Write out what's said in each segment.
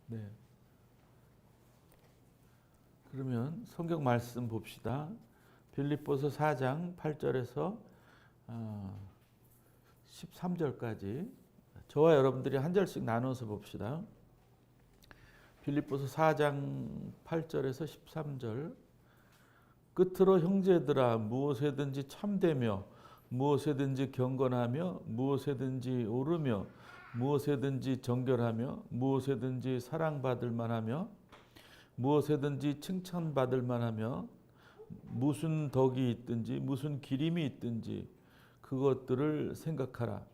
네. 그러면 성경 말씀 봅시다. 빌립보서 4장 8절에서 13절까지 저와 여러분들이 한 절씩 나눠서 봅시다. 빌립보서 4장 8절에서 13절. 끝으로 형제들아 무엇에든지 참되며 무엇에든지 경건하며 무엇에든지 오르며 무엇에든지 정결하며 무엇에든지 사랑받을 만하며 무엇에든지 칭찬받을 만하며 무슨 덕이 있든지 무슨 기림이 있든지 그것들을 생각하라.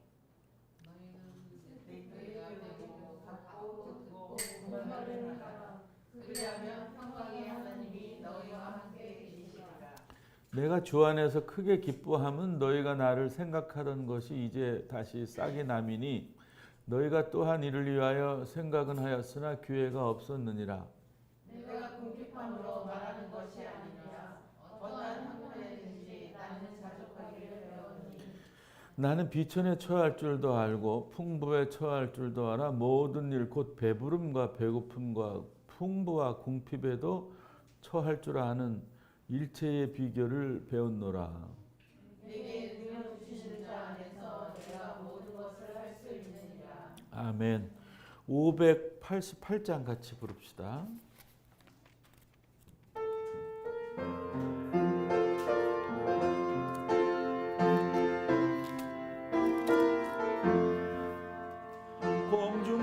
내가 주 안에서 크게 기뻐함은 너희가 나를 생각하던 것이 이제 다시 싹이 남이니 너희가 또한 이를 위하여 생각은 하였으나 기회가 없었느니라. 내가 궁핍함으로 말하는 것이 아니라 어떠한 형편에든지 나는 자족하기를 배웠니. 나는 비천에 처할 줄도 알고 풍부에 처할 줄도 알아 모든 일 곧 배부름과 배고픔과 풍부와 궁핍에도 처할 줄 아는 일체의 비결을 배웠노라. 내게 능력 주시는 자 안에서 내가 모든 것을 할 수 있느니라. 아멘. 588장 같이 부릅시다.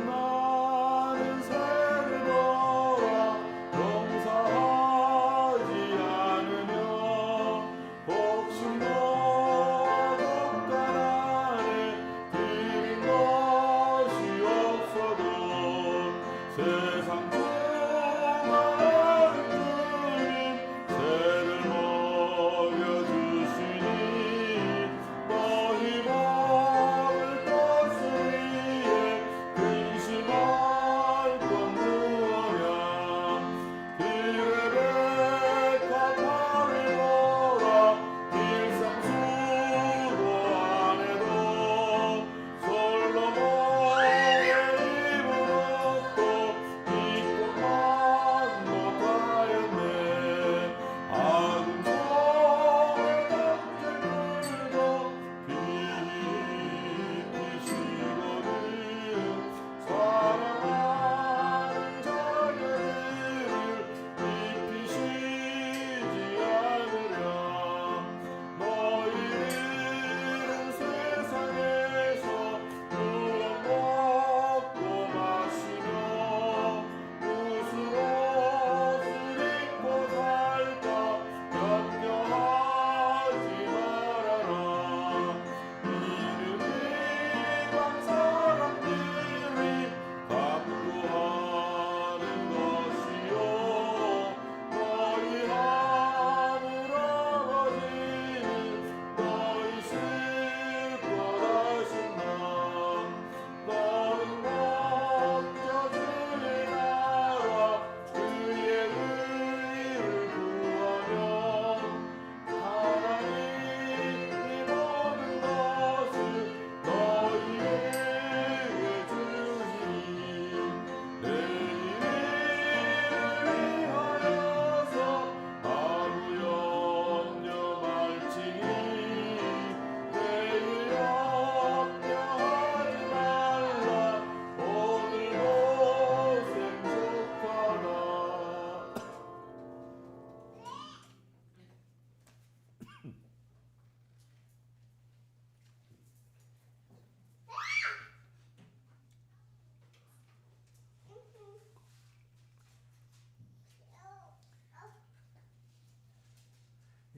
공중나는 새를 보라 용서하지 않으며 복심과 국간 안에 드린 것이 없어도 세상 충만한 주님 새를 먹여주시니 너희 마음을 떠쓰리에 근심할 것 무엇냐 기레베카 팔을 보라 일상 수고 안에도 솔로몬의 입을 얻고 이것만 못하였네 아군 성을 덕질 물고 비키시거든 사랑하는 자녀들을 입히시지 않으랴 너희들은 세상에서 누워 먹고 마시며 무슨 옷을 입고 살까 염려하지 말아라 이는 이방 사람들이 강구하는 것이요 너희 하늘 아버지는 너희 실컷 하신다 너는 먼저 주의 나라 그의 의를 구하면 하나님이 모든 것을 너희에게 주시니 내일을 위하여서 하루 염려 말지니 내일 염려하지 말라 오늘 고생 족하다.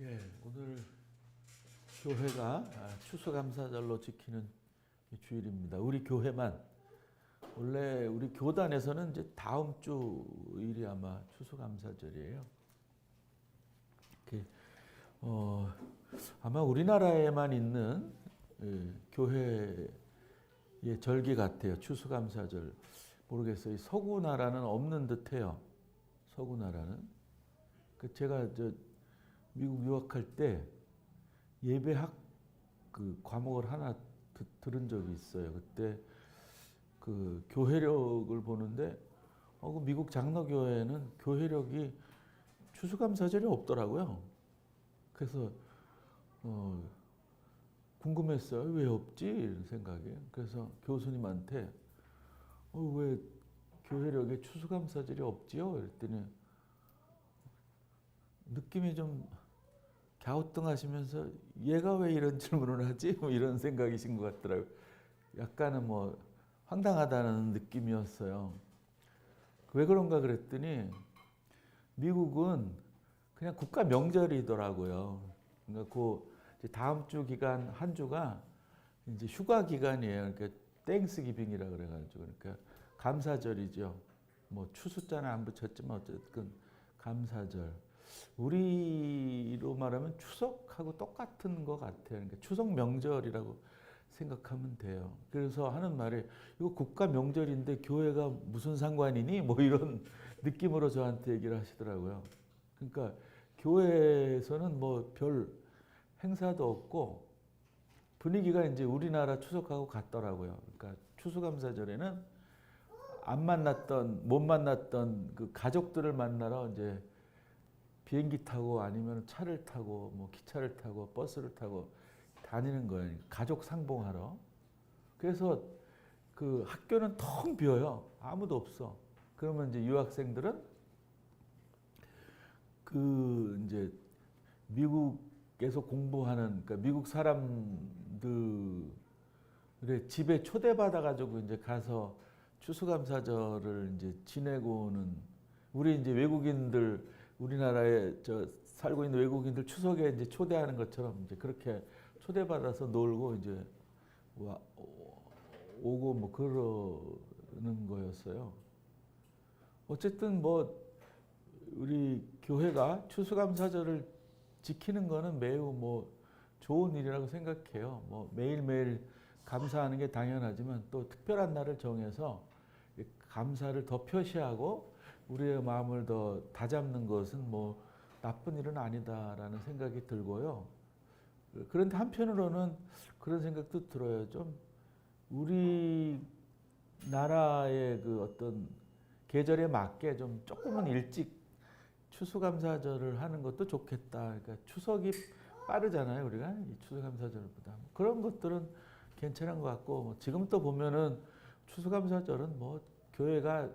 예, 오늘 교회가 추수감사절로 지키는 주일입니다. 우리 교회만 원래 우리 교단에서는 이제 다음 주 일이 아마 추수감사절이에요. 이렇게 아마 우리나라에만 있는 교회의 절기 같아요. 추수감사절. 모르겠어요. 서구 나라는 없는 듯해요. 서구 나라는. 제가 미국 유학할 때 예배학 그 과목을 하나 들은 적이 있어요. 그때 그 교회력을 보는데 그 미국 장로교회는 교회력이 추수감사절이 없더라고요. 그래서 궁금했어요. 왜 없지? 이런 생각이. 그래서 교수님한테 왜 교회력에 추수감사절이 없지요? 그랬더니 느낌이 좀 갸우뚱하시면서 얘가 왜 이런 질문을 하지? 뭐 이런 생각이신 것 같더라고요. 약간은 뭐 황당하다는 느낌이었어요. 왜 그런가 그랬더니 미국은 그냥 국가 명절이더라고요. 그러니까 그 다음 주 기간 한 주가 이제 휴가 기간이에요. 그러니까 땡스기빙이라 그래가지고 그러니까 감사절이죠. 뭐 추수자는 안 붙였지만 어쨌든 감사절. 우리로 말하면 추석하고 똑같은 것 같아요. 그러니까 추석 명절이라고 생각하면 돼요. 그래서 하는 말이 이거 국가 명절인데 교회가 무슨 상관이니? 뭐 이런 느낌으로 저한테 얘기를 하시더라고요. 그러니까 교회에서는 뭐 별 행사도 없고 분위기가 이제 우리나라 추석하고 같더라고요. 그러니까 추수감사절에는 못 만났던 그 가족들을 만나러 이제 비행기 타고 아니면 차를 타고 뭐 기차를 타고 버스를 타고 다니는 거예요. 가족 상봉하러. 그래서 그 학교는 텅 비어요. 아무도 없어. 그러면 이제 유학생들은 그 이제 미국에서 공부하는 그러니까 미국 사람들의 집에 초대받아 가지고 이제 가서 추수감사절을 이제 지내고는 우리 이제 외국인들 우리나라에 살고 있는 외국인들 추석에 이제 초대하는 것처럼 이제 그렇게 초대받아서 놀고 이제 오고 뭐 그러는 거였어요. 어쨌든 뭐 우리 교회가 추수감사절을 지키는 거는 매우 뭐 좋은 일이라고 생각해요. 뭐 매일매일 감사하는 게 당연하지만 또 특별한 날을 정해서 감사를 더 표시하고 우리의 마음을 더 다잡는 것은 뭐 나쁜 일은 아니다라는 생각이 들고요. 그런데 한편으로는 그런 생각도 들어요. 좀 우리나라의 그 어떤 계절에 맞게 좀 조금은 일찍 추수감사절을 하는 것도 좋겠다. 그러니까 추석이 빠르잖아요, 우리가 이 추수감사절보다. 그런 것들은 괜찮은 것 같고 뭐 지금 또 보면은 추수감사절은 뭐 교회가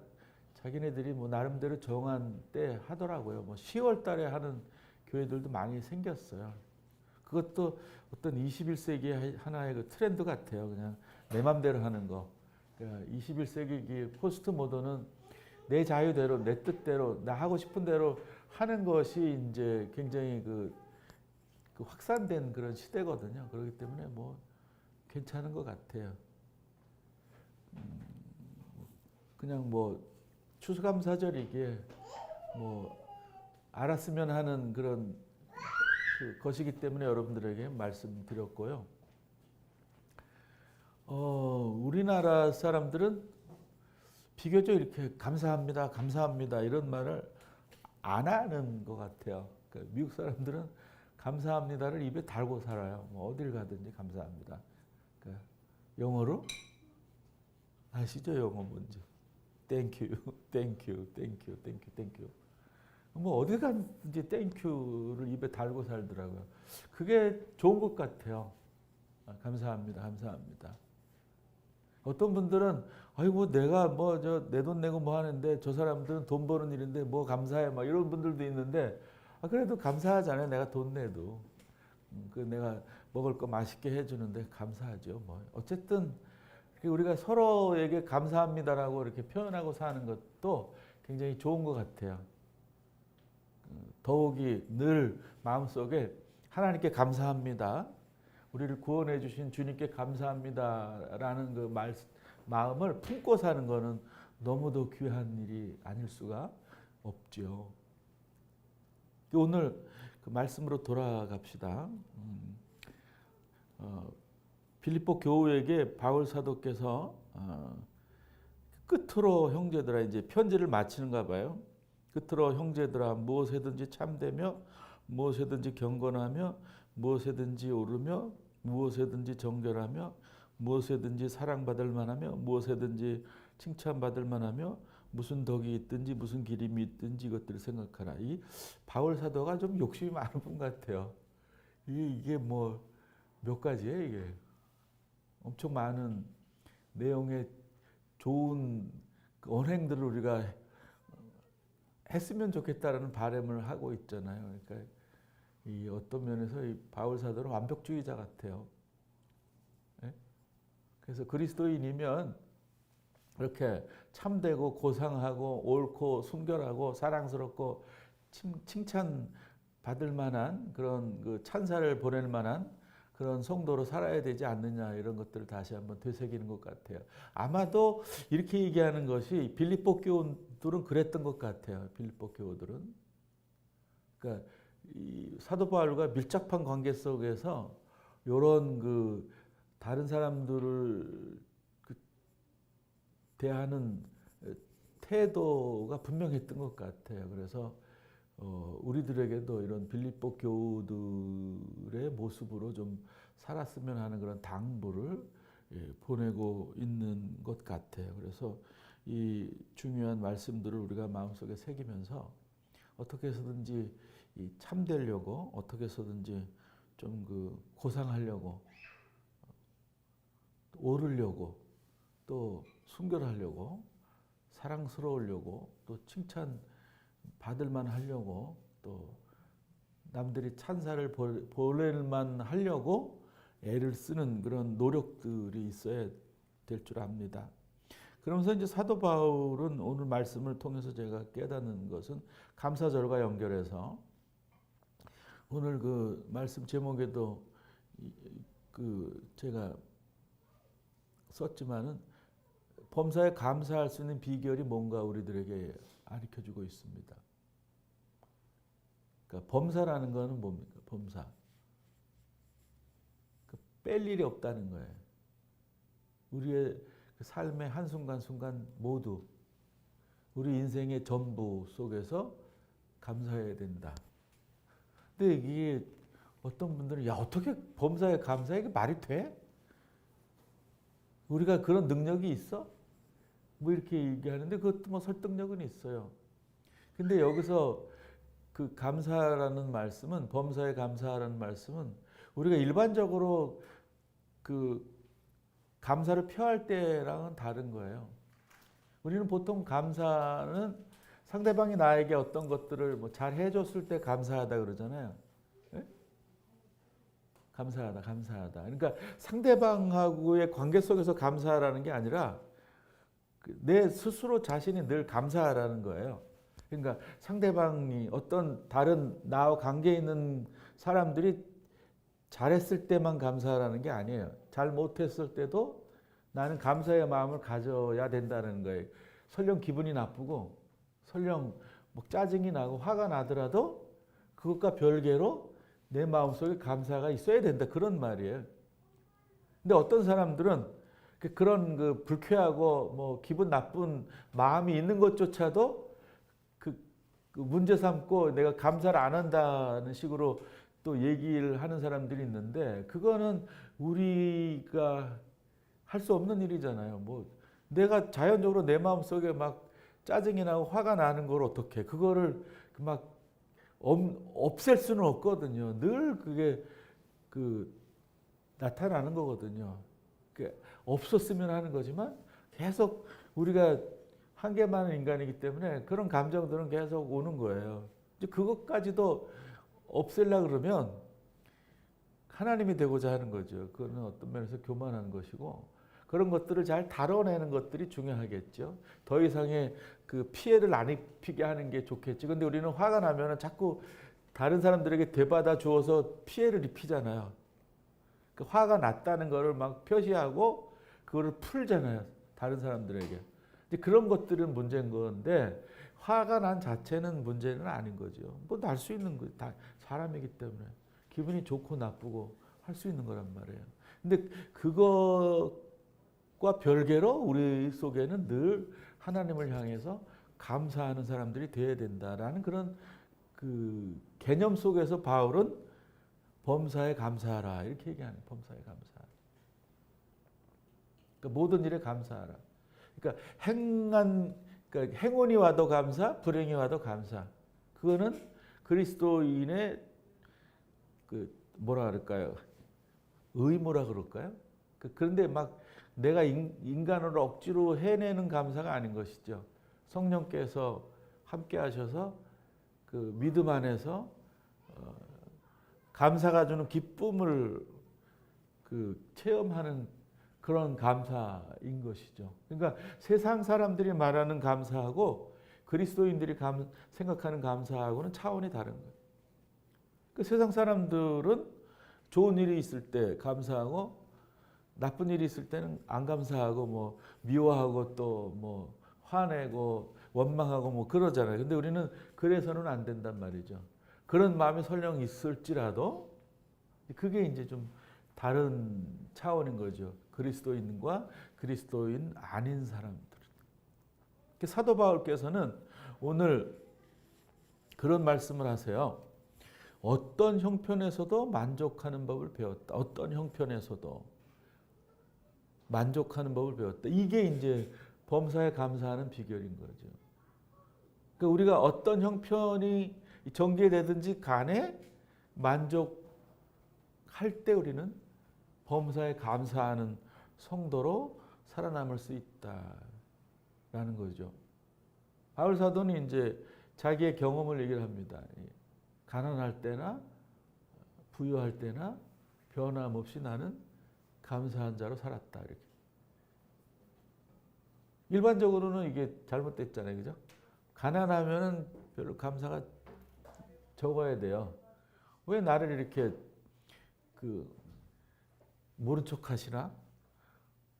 자기네들이 뭐 나름대로 정한 때 하더라고요. 뭐 10월 달에 하는 교회들도 많이 생겼어요. 그것도 어떤 21세기의 하나의 그 트렌드 같아요. 그냥 내 맘대로 하는 거. 그러니까 21세기 포스트 모던은 내 자유대로, 내 뜻대로, 나 하고 싶은 대로 하는 것이 이제 굉장히 그 확산된 그런 시대거든요. 그렇기 때문에 뭐 괜찮은 것 같아요. 그냥 뭐 추수감사절이기에 뭐 알았으면 하는 그런 것이기 때문에 여러분들에게 말씀드렸고요. 우리나라 사람들은 비교적 이렇게 감사합니다, 감사합니다 이런 말을 안 하는 것 같아요. 그러니까 미국 사람들은 감사합니다를 입에 달고 살아요. 뭐 어딜 가든지 감사합니다. 그러니까 영어로 아시죠? 영어 뭔지. Thank you, thank you, thank you, thank you, thank you. 뭐 어디 가든지 땡큐를 입에 달고 살더라고요. 그게 좋은 것 같아요. 감사합니다, 감사합니다. 어떤 분들은 아이고 내가 뭐 내 돈 내고 뭐 하는데 저 사람들은 돈 버는 일인데 뭐 감사해 막 이런 분들도 있는데 그래도 감사하잖아요. 내가 돈 내도 그 내가 먹을 거 맛있게 해주는데 감사하죠. 뭐 어쨌든 우리가 서로에게 감사합니다라고 이렇게 표현하고 사는 것도 굉장히 좋은 것 같아요. 더욱이 늘 마음속에 하나님께 감사합니다. 우리를 구원해 주신 주님께 감사합니다라는 그 마음을 품고 사는 것은 너무도 귀한 일이 아닐 수가 없죠. 오늘 그 말씀으로 돌아갑시다. 빌립보 교우에게 바울 사도께서 끝으로 형제들아 이제 편지를 마치는가 봐요. 끝으로 형제들아 무엇에든지 참되며 무엇에든지 경건하며 무엇에든지 오르며 무엇에든지 정결하며 무엇에든지 사랑받을 만하며 무엇에든지 칭찬받을 만하며 무슨 덕이 있든지 무슨 기림이 있든지 이것들을 생각하라. 이 바울 사도가 좀 욕심이 많은 분 같아요. 이게 뭐 몇 가지예요 이게. 엄청 많은 내용의 좋은 그 언행들을 우리가 했으면 좋겠다라는 바람을 하고 있잖아요. 그러니까 이 어떤 면에서 이 바울 사도는 완벽주의자 같아요. 예? 그래서 그리스도인이면 이렇게 참되고 고상하고 옳고 순결하고 사랑스럽고 칭찬 받을 만한 그런 그 찬사를 보낼 만한 그런 성도로 살아야 되지 않느냐 이런 것들을 다시 한번 되새기는 것 같아요. 아마도 이렇게 얘기하는 것이 빌립보 교우들은 그랬던 것 같아요. 빌립보 교우들은. 그러니까 이 사도 바울과 밀접한 관계 속에서 이런 그 다른 사람들을 대하는 태도가 분명했던 것 같아요. 그래서 우리들에게도 이런 빌립보 교우들의 모습으로 좀 살았으면 하는 그런 당부를 보내고 있는 것 같아요. 그래서 이 중요한 말씀들을 우리가 마음속에 새기면서 어떻게 해서든지 이 참되려고 어떻게 해서든지 좀 그 고상하려고 오르려고 또 순결하려고 사랑스러우려고 또 칭찬 받을만 하려고 또 남들이 찬사를 보낼만 하려고 애를 쓰는 그런 노력들이 있어야 될 줄 압니다. 그러면서 이제 사도 바울은 오늘 말씀을 통해서 제가 깨닫는 것은 감사절과 연결해서 오늘 그 말씀 제목에도 그 제가 썼지만은 범사에 감사할 수 있는 비결이 뭔가 우리들에게 가르쳐주고 있습니다. 그러니까 범사라는 거는 뭡니까? 범사. 뺄 일이 없다는 거예요. 우리의 그 삶의 한순간순간 모두 우리 인생의 전부 속에서 감사해야 된다. 근데 이게 어떤 분들은 야 어떻게 범사에 감사해? 이게 말이 돼? 우리가 그런 능력이 있어? 뭐 이렇게 얘기하는데 그것도 뭐 설득력은 있어요. 근데 여기서 그 감사라는 말씀은 범사에 감사라는 말씀은 우리가 일반적으로 그 감사를 표할 때랑은 다른 거예요. 우리는 보통 감사는 상대방이 나에게 어떤 것들을 뭐 잘 해줬을 때 감사하다 그러잖아요. 네? 감사하다, 감사하다. 그러니까 상대방하고의 관계 속에서 감사라는 게 아니라 내 스스로 자신이 늘 감사하라는 거예요. 그러니까 상대방이 어떤 다른 나와 관계 있는 사람들이 잘했을 때만 감사하라는 게 아니에요. 잘 못했을 때도 나는 감사의 마음을 가져야 된다는 거예요. 설령 기분이 나쁘고 설령 뭐 짜증이 나고 화가 나더라도 그것과 별개로 내 마음속에 감사가 있어야 된다. 그런 말이에요. 근데 어떤 사람들은 그런 그 불쾌하고 뭐 기분 나쁜 마음이 있는 것조차도 그 문제 삼고 내가 감사를 안 한다는 식으로 또 얘기를 하는 사람들이 있는데 그거는 우리가 할 수 없는 일이잖아요. 뭐 내가 자연적으로 내 마음속에 막 짜증이 나고 화가 나는 걸 어떻게 그거를 막 없앨 수는 없거든요. 늘 그게 그 나타나는 거거든요. 없었으면 하는 거지만 계속 우리가 한계 많은 인간이기 때문에 그런 감정들은 계속 오는 거예요. 이제 그것까지도 없애려고 그러면 하나님이 되고자 하는 거죠. 그거는 어떤 면에서 교만한 것이고 그런 것들을 잘 다뤄내는 것들이 중요하겠죠. 더 이상의 그 피해를 안 입히게 하는 게 좋겠지. 근데 우리는 화가 나면 자꾸 다른 사람들에게 되받아 주어서 피해를 입히잖아요. 그 화가 났다는 거를 막 표시하고 그거를 풀잖아요. 다른 사람들에게. 이제 그런 것들은 문제인 건데 화가 난 자체는 문제는 아닌 거죠. 뭐 날 수 있는 거 다 사람이기 때문에 기분이 좋고 나쁘고 할 수 있는 거란 말이에요. 근데 그것과 별개로 우리 속에는 늘 하나님을 향해서 감사하는 사람들이 되어야 된다라는 그런 그 개념 속에서 바울은 범사에 감사하라 이렇게 얘기하는 범사에 감사하라. 그러니까 모든 일에 감사하라. 그러니까 그러니까 행운이 와도 감사, 불행이 와도 감사. 그거는 그리스도인의 그 뭐라 그럴까요? 의무라 그럴까요? 그런데 막 내가 인간으로 억지로 해내는 감사가 아닌 것이죠. 성령께서 함께 하셔서 그 믿음 안에서 감사가 주는 기쁨을 그 체험하는 그런 감사인 것이죠. 그러니까 세상 사람들이 말하는 감사하고 그리스도인들이 생각하는 감사하고는 차원이 다른 거예요. 그 세상 사람들은 좋은 일이 있을 때 감사하고 나쁜 일이 있을 때는 안 감사하고 뭐 미워하고 또 뭐 화내고 원망하고 뭐 그러잖아요. 근데 우리는 그래서는 안 된단 말이죠. 그런 마음이 설령 있을지라도 그게 이제 좀 다른 차원인 거죠. 그리스도인과 그리스도인 아닌 사람들. 사도 바울께서는 오늘 그런 말씀을 하세요. 어떤 형편에서도 만족하는 법을 배웠다. 어떤 형편에서도 만족하는 법을 배웠다. 이게 이제 범사에 감사하는 비결인 거죠. 그러니까 우리가 어떤 형편이 전개되든지 간에 만족할 때 우리는 범사에 감사하는 성도로 살아남을 수 있다라는 거죠. 바울 사도는 이제 자기의 경험을 얘기를 합니다. 가난할 때나 부유할 때나 변함없이 나는 감사한 자로 살았다. 이렇게. 일반적으로는 이게 잘못됐잖아요, 그죠? 가난하면은 별로 감사가 적어야 돼요. 왜 나를 이렇게 모른 척 하시나?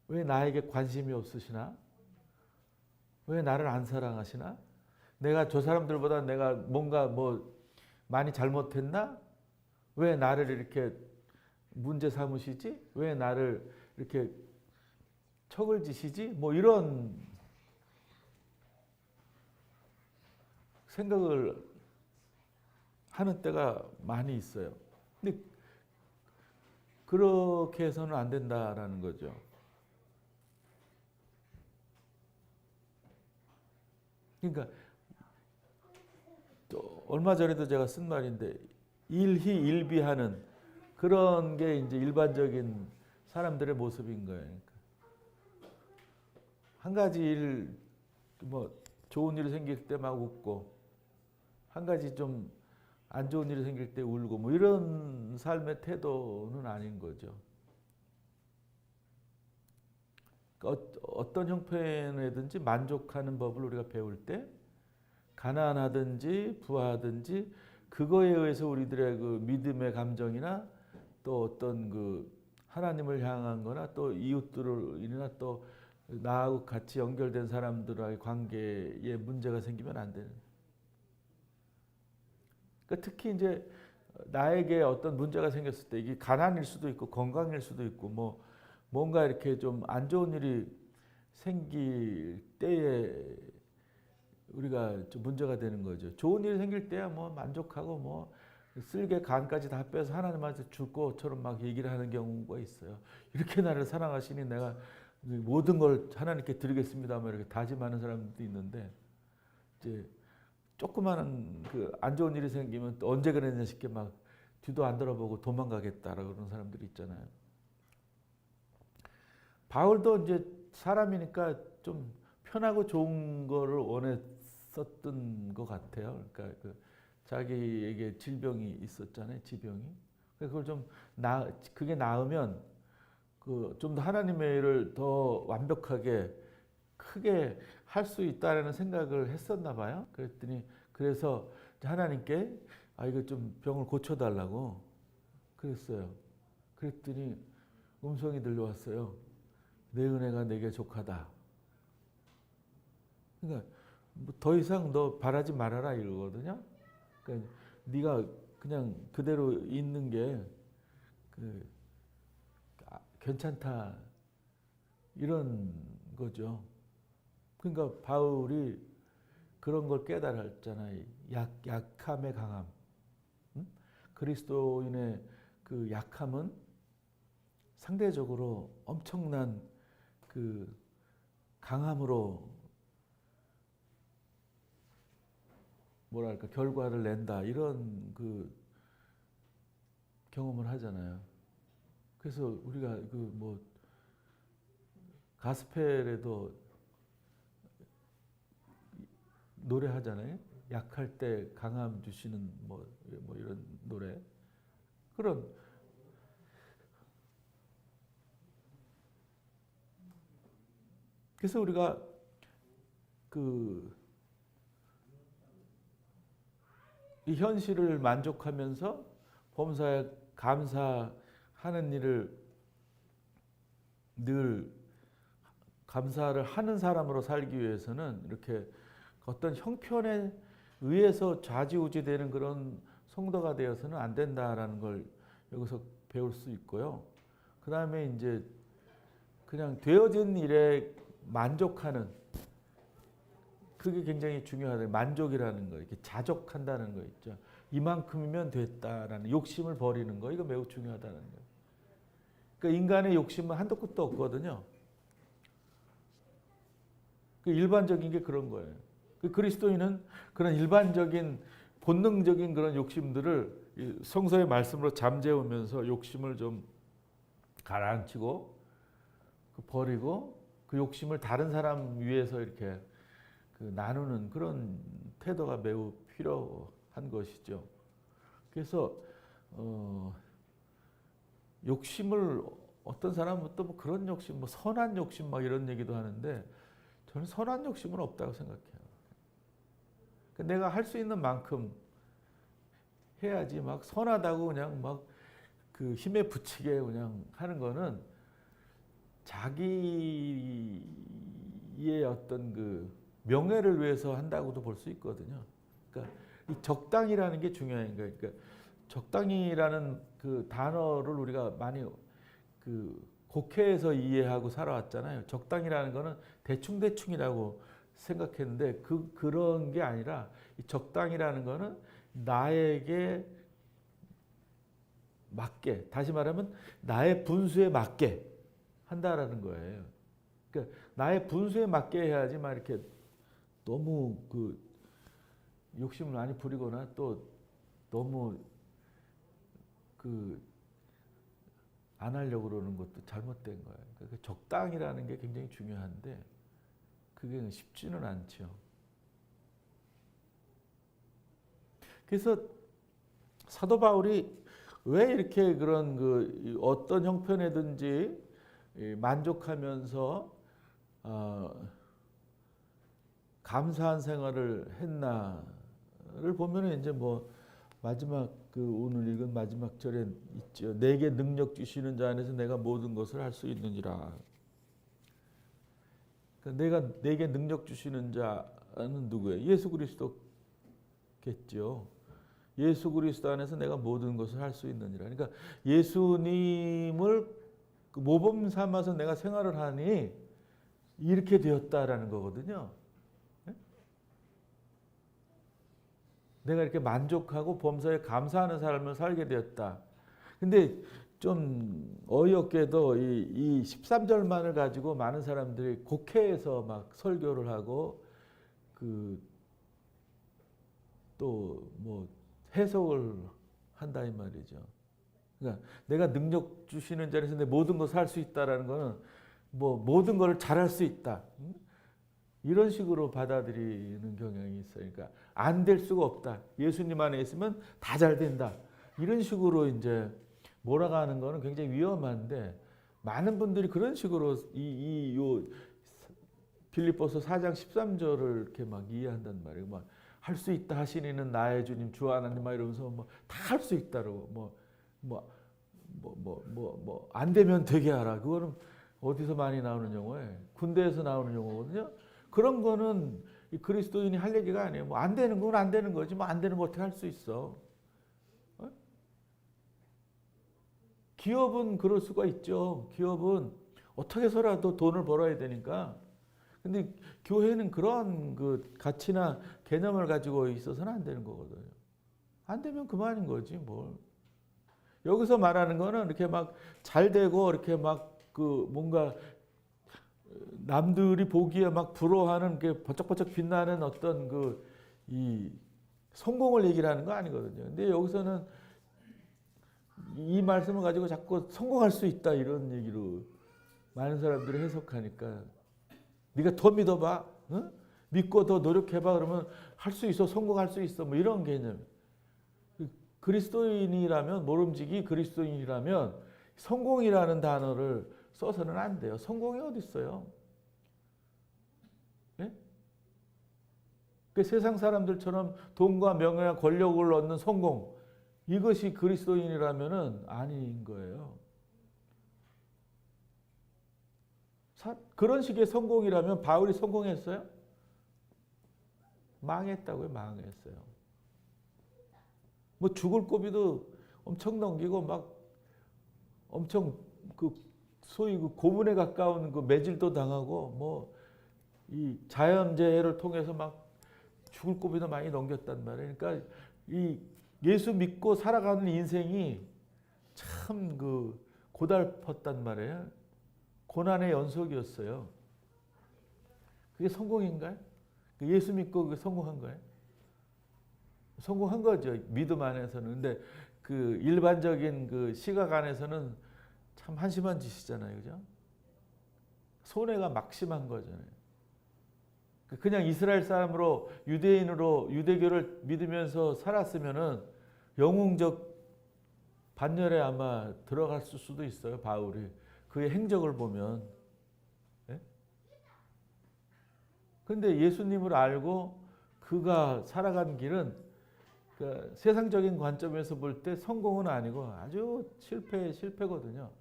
왜 나에게 관심이 없으시나? 왜 나를 안 사랑하시나? 내가 저 사람들보다 내가 뭔가 뭐 많이 잘못했나? 왜 나를 이렇게 문제 삼으시지? 왜 나를 이렇게 척을 지시지? 뭐 이런 생각을 하는 때가 많이 있어요. 근데 그렇게 해서는 안 된다라는 거죠. 그러니까 또 얼마 전에도 제가 쓴 말인데 일희일비하는 그런 게 이제 일반적인 사람들의 모습인 거예요. 그러니까 한 가지 일, 뭐 좋은 일이 생길 때 막 웃고 한 가지 좀 안 좋은 일이 생길 때 울고 뭐 이런 삶의 태도는 아닌 거죠. 그러니까 어떤 형편이든지 만족하는 법을 우리가 배울 때 가난하든지 부하든지 그거에 의해서 우리들의 그 믿음의 감정이나 또 어떤 그 하나님을 향한 거나 또 이웃들을 인해나 또 나하고 같이 연결된 사람들과의 관계에 문제가 생기면 안 되는. 그러니까 특히 이제 나에게 어떤 문제가 생겼을 때 이게 가난일 수도 있고 건강일 수도 있고 뭐 뭔가 이렇게 좀 안 좋은 일이 생길 때에 우리가 좀 문제가 되는 거죠. 좋은 일이 생길 때야 뭐 만족하고 뭐 쓸개 간까지 다 빼서 하나님한테 줄 것처럼 막 얘기를 하는 경우가 있어요. 이렇게 나를 사랑하시니 내가 모든 걸 하나님께 드리겠습니다. 뭐 이렇게 다짐하는 사람들도 있는데 이제 조그마한 그 안 좋은 일이 생기면 또 언제 그랬냐 싶게 막 뒤도 안 돌아보고 도망가겠다라고 그러는 사람들이 있잖아요. 바울도 이제 사람이니까 좀 편하고 좋은 거를 원했었던 것 같아요. 그러니까 자기에게 질병이 있었잖아요, 지병이. 그걸 좀 그게 나으면 좀 더 하나님의 일을 더 완벽하게 크게 할 수 있다라는 생각을 했었나 봐요. 그래서 하나님께 이거 좀 병을 고쳐달라고 그랬어요. 그랬더니 음성이 들려왔어요. 내 은혜가 내게 족하다. 그러니까 뭐 더 이상 너 바라지 말아라 이러거든요. 그러니까 네가 그냥 그대로 있는 게 괜찮다 이런 거죠. 그러니까 바울이 그런 걸 깨달았잖아요. 약함의 강함. 그리스도인의 그 약함은 상대적으로 엄청난 그 강함으로 뭐랄까 결과를 낸다 이런 그 경험을 하잖아요. 그래서 우리가 그 뭐 가스펠에도 노래하잖아요. 약할 때 강함 주시는 뭐 이런 노래. 그런 그래서 우리가 그 이 현실을 만족하면서 범사에 감사하는 일을 늘 감사를 하는 사람으로 살기 위해서는 이렇게 어떤 형편에 의해서 좌지우지되는 그런 성도가 되어서는 안 된다라는 걸 여기서 배울 수 있고요. 그 다음에 이제 그냥 되어진 일에 만족하는 그게 굉장히 중요하다. 만족이라는 거, 이렇게 자족한다는 거 있죠. 이만큼이면 됐다라는 욕심을 버리는 거, 이거 매우 중요하다는 거예요. 그러니까 인간의 욕심은 한도 끝도 없거든요. 그 일반적인 게 그런 거예요. 그 그리스도인은 그런 일반적인 본능적인 그런 욕심들을 성서의 말씀으로 잠재우면서 욕심을 좀 가라앉히고 버리고 그 욕심을 다른 사람 위해서 이렇게 그 나누는 그런 태도가 매우 필요한 것이죠. 그래서 욕심을 어떤 사람은 또 뭐 그런 욕심, 뭐 선한 욕심 막 이런 얘기도 하는데 저는 선한 욕심은 없다고 생각해요. 그러니까 내가 할 수 있는 만큼 해야지 막 선하다고 그냥 막 그 힘에 부치게 그냥 하는 거는 자기의 어떤 그 명예를 위해서 한다고도 볼 수 있거든요. 그러니까 이 적당이라는 게 중요한 거예요. 그러니까 적당이라는 그 단어를 우리가 많이 그 곡해해서 이해하고 살아왔잖아요. 적당이라는 거는 대충대충이라고 생각했는데 그런 게 아니라 이 적당이라는 거는 나에게 맞게, 다시 말하면 나의 분수에 맞게 한다라는 거예요. 그러니까 나의 분수에 맞게 해야지 막 이렇게 너무 그 욕심을 많이 부리거나 또 너무 그 안 하려고 그러는 것도 잘못된 거예요. 그러니까 적당이라는 게 굉장히 중요한데 그게 쉽지는 않죠. 그래서 사도 바울이 왜 이렇게 그런 그 어떤 형편에든지 만족하면서 감사한 생활을 했나를 보면은 이제 뭐 마지막 그 오늘 읽은 마지막 절에 있죠. 내게 능력 주시는 자 안에서 내가 모든 것을 할 수 있느니라. 그러니까 내게 능력 주시는 자는 누구예요? 예수 그리스도겠죠. 예수 그리스도 안에서 내가 모든 것을 할 수 있느니라. 그러니까 예수님을 모범 삼아서 내가 생활을 하니 이렇게 되었다라는 거거든요. 내가 이렇게 만족하고 범사에 감사하는 삶을 살게 되었다. 근데 좀 어이없게도 이 13절만을 가지고 많은 사람들이 곡해해서 막 설교를 하고 그 또 뭐 해석을 한다 이 말이죠. 그러니까 내가 능력 주시는 자리에서 내 모든 것을 할 수 있다라는 거는 뭐 모든 것을 잘할 수 있다. 이런 식으로 받아들이는 경향이 있어요. 그러니까 안 될 수가 없다. 예수님 안에 있으면 다 잘 된다. 이런 식으로 이제 몰아가는 거는 굉장히 위험한데 많은 분들이 그런 식으로 요 빌립보서 4장 13절을 이렇게 막 이해한단 말이에요. 막 할 수 있다 하시니는 나의 주님 주 하나님 막 이러면서 뭐 다 할 수 있다고 안 되면 되게 하라. 그거는 어디서 많이 나오는 용어예요? 군대에서 나오는 용어거든요. 그런 거는 그리스도인이 할 얘기가 아니에요. 뭐 안 되는 건 안 되는 거지. 뭐 안 되는 거 어떻게 할 수 있어? 기업은 그럴 수가 있죠. 기업은 어떻게 해서라도 돈을 벌어야 되니까. 근데 교회는 그런 그 가치나 개념을 가지고 있어서는 안 되는 거거든요. 안 되면 그만인 거지 뭘. 여기서 말하는 거는 이렇게 막 잘 되고 이렇게 막 그 뭔가 남들이 보기에 막 부러워하는 게 번쩍번쩍 빛나는 어떤 그 이 성공을 얘기를 하는 거 아니거든요. 근데 여기서는 이 말씀을 가지고 자꾸 성공할 수 있다 이런 얘기로 많은 사람들이 해석하니까 네가 더 믿어봐, 응? 믿고 더 노력해봐 그러면 할 수 있어, 성공할 수 있어, 뭐 이런 개념. 그리스도인이라면, 모름지기 그리스도인이라면 성공이라는 단어를 써서는 안 돼요. 성공이 어디 있어요? 예? 그 세상 사람들처럼 돈과 명예와 권력을 얻는 성공, 이것이 그리스도인이라면은 아닌 거예요. 그런 식의 성공이라면 바울이 성공했어요? 망했다고요, 망했어요. 뭐 죽을 고비도 엄청 넘기고 막 엄청 그 소위 그 고문에 가까운 그 매질도 당하고 뭐 이 자연재해를 통해서 막 죽을 고비도 많이 넘겼단 말이에요. 그러니까 이 예수 믿고 살아가는 인생이 참 그 고달팠단 말이에요. 고난의 연속이었어요. 그게 성공인가요? 예수 믿고 성공한 거예요? 성공한 거죠. 믿음 안에서는. 근데 그 일반적인 그 시각 안에서는 참 한심한 짓이잖아요. 그죠? 손해가 막심한 거잖아요. 그냥 이스라엘 사람으로 유대인으로 유대교를 믿으면서 살았으면은 영웅적 반열에 아마 들어갔을 수도 있어요. 바울이. 그의 행적을 보면. 그런데 예수님을 알고 그가 살아간 길은 그러니까 세상적인 관점에서 볼 때 성공은 아니고 아주 실패거든요.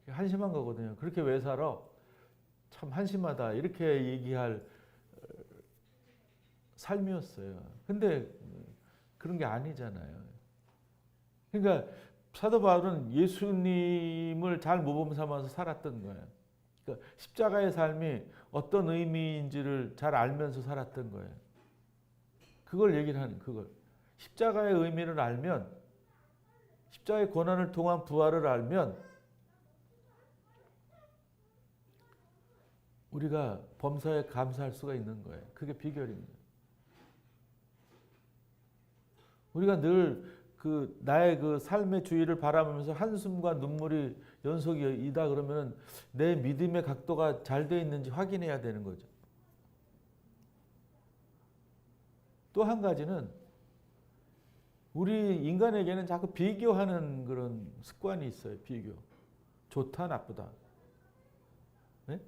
한심한 거거든요. 그렇게 왜 살아? 참 한심하다. 이렇게 얘기할 삶이었어요. 근데 그런 게 아니잖아요. 그러니까 사도 바울은 예수님을 잘 모범 삼아서 살았던 거예요. 그러니까 십자가의 삶이 어떤 의미인지를 잘 알면서 살았던 거예요. 그걸 얘기를 하는 그걸. 십자가의 의미를 알면, 십자가의 고난을 통한 부활을 알면 우리가 범사에 감사할 수가 있는 거예요. 그게 비결입니다. 우리가 늘 그 나의 그 삶의 주위를 바라보면서 한숨과 눈물이 연속이다 그러면 내 믿음의 각도가 잘 돼 있는지 확인해야 되는 거죠. 또 한 가지는 우리 인간에게는 자꾸 비교하는 그런 습관이 있어요. 비교. 좋다 나쁘다. 네?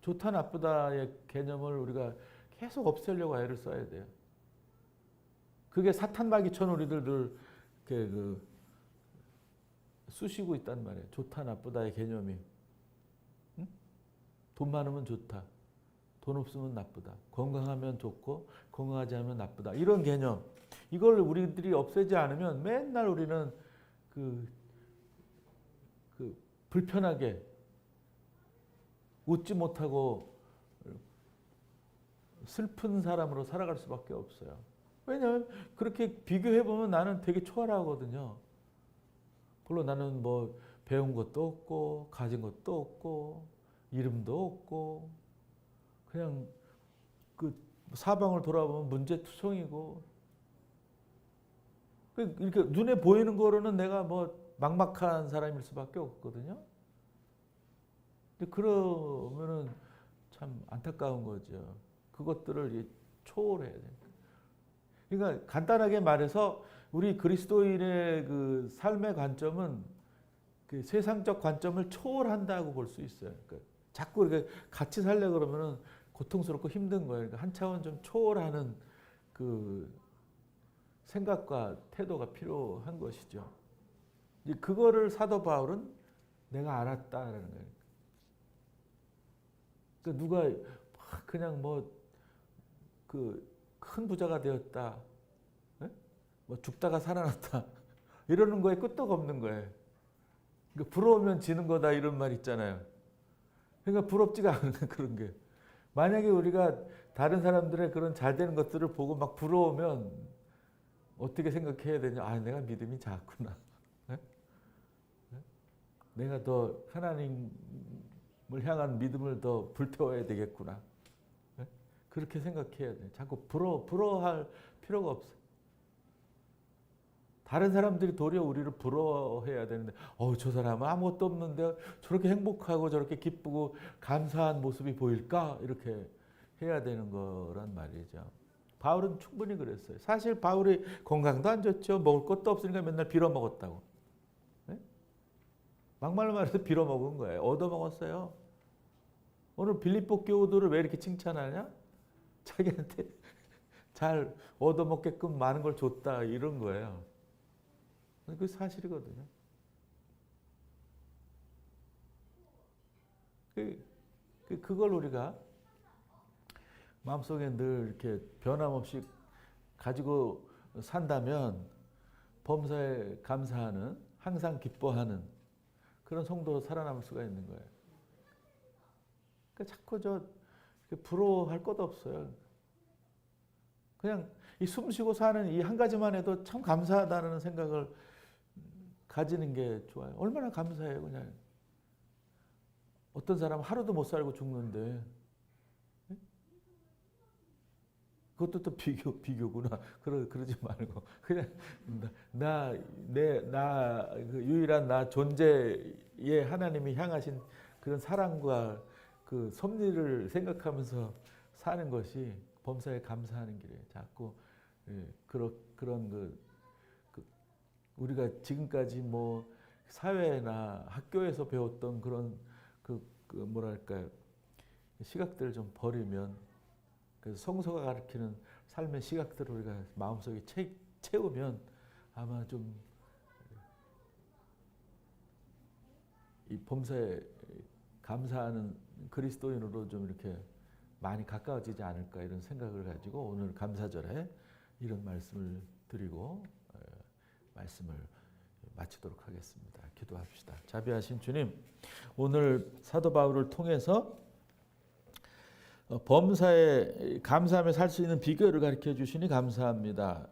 좋다 나쁘다의 개념을 우리가 계속 없애려고 애를 써야 돼요. 그게 사탄마귀처럼 우리들 늘 그 쑤시고 있단 말이에요. 좋다 나쁘다의 개념이. 응? 돈 많으면 좋다. 돈 없으면 나쁘다. 건강하면 좋고 건강하지 않으면 나쁘다. 이런 개념. 이걸 우리들이 없애지 않으면 맨날 우리는 그 불편하게 웃지 못하고 슬픈 사람으로 살아갈 수밖에 없어요. 왜냐하면 그렇게 비교해보면 나는 되게 초라하거든요. 물론 나는 뭐 배운 것도 없고 가진 것도 없고 이름도 없고 그냥 그 사방을 돌아보면 문제투성이고 이렇게 눈에 보이는 거로는 내가 뭐 막막한 사람일 수밖에 없거든요. 근데 그러면은 참 안타까운 거죠. 그것들을 초월해야 돼요. 그러니까 간단하게 말해서 우리 그리스도인의 그 삶의 관점은 그 세상적 관점을 초월한다고 볼 수 있어요. 그러니까 자꾸 이렇게 같이 살려 그러면은 고통스럽고 힘든 거예요. 그러니까 한 차원 좀 초월하는 그 생각과 태도가 필요한 것이죠. 그거를 사도 바울은 내가 알았다라는 거예요. 그러니까 누가 그냥 뭐 그 큰 부자가 되었다, 뭐 죽다가 살아났다 이러는 거에 끄떡 없는 거예요. 그러니까 부러우면 지는 거다 이런 말 있잖아요. 그러니까 부럽지가 않은 그런 게. 만약에 우리가 다른 사람들의 그런 잘 되는 것들을 보고 막 부러우면 어떻게 생각해야 되냐? 아, 내가 믿음이 작구나. 내가 더 하나님을 향한 믿음을 더 불태워야 되겠구나. 그렇게 생각해야 돼. 자꾸 부러워할 필요가 없어. 다른 사람들이 도리어 우리를 부러워해야 되는데, 저 사람은 아무것도 없는데 저렇게 행복하고 저렇게 기쁘고 감사한 모습이 보일까? 이렇게 해야 되는 거란 말이죠. 바울은 충분히 그랬어요. 사실 바울이 건강도 안 좋죠. 먹을 것도 없으니까 맨날 빌어먹었다고. 네? 막말로 말해서 빌어먹은 거예요. 얻어먹었어요. 오늘 빌립보 교우들을 왜 이렇게 칭찬하냐? 자기한테 잘 얻어먹게끔 많은 걸 줬다 이런 거예요. 그 사실이거든요. 그걸 우리가 마음속에 늘 이렇게 변함없이 가지고 산다면 범사에 감사하는, 항상 기뻐하는 그런 성도로 살아남을 수가 있는 거예요. 그러니까 자꾸 부러워할 것도 없어요. 그냥 이 숨쉬고 사는 이 한 가지만 해도 참 감사하다는 생각을 가지는 게 좋아요. 얼마나 감사해요, 그냥. 어떤 사람은 하루도 못 살고 죽는데, 그것도 또 비교구나. 그러지 말고 그냥 그 유일한 나 존재에 하나님이 향하신 그런 사랑과 그 섭리를 생각하면서 사는 것이 범사에 감사하는 길이에요. 자꾸 그런 우리가 지금까지 뭐 사회나 학교에서 배웠던 그런 뭐랄까요, 시각들을 좀 버리면, 그래서 성서가 가르치는 삶의 시각들을 우리가 마음속에 채우면 아마 좀 이 범사에 감사하는 그리스도인으로 좀 이렇게 많이 가까워지지 않을까 이런 생각을 가지고 오늘 감사절에 이런 말씀을 드리고 말씀을 마치도록 하겠습니다. 기도합시다. 자비하신 주님, 오늘 사도 바울을 통해서 범사에 감사하며 살 수 있는 비결을 가르쳐 주시니 감사합니다.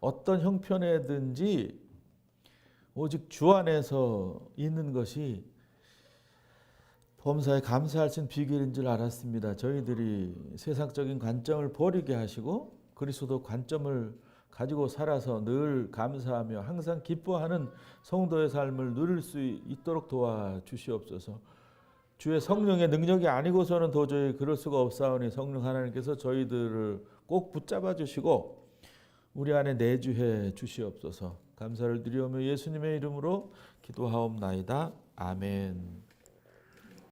어떤 형편에든지 오직 주 안에서 있는 것이 범사에 감사할 수 있는 비결인 줄 알았습니다. 저희들이 세상적인 관점을 버리게 하시고 그리스도 관점을 가지고 살아서 늘 감사하며 항상 기뻐하는 성도의 삶을 누릴 수 있도록 도와주시옵소서. 주의 성령의 능력이 아니고서는 도저히 그럴 수가 없사오니 성령 하나님께서 저희들을 꼭 붙잡아 주시고 우리 안에 내주해 주시옵소서. 감사를 드리오며 예수님의 이름으로 기도하옵나이다. 아멘.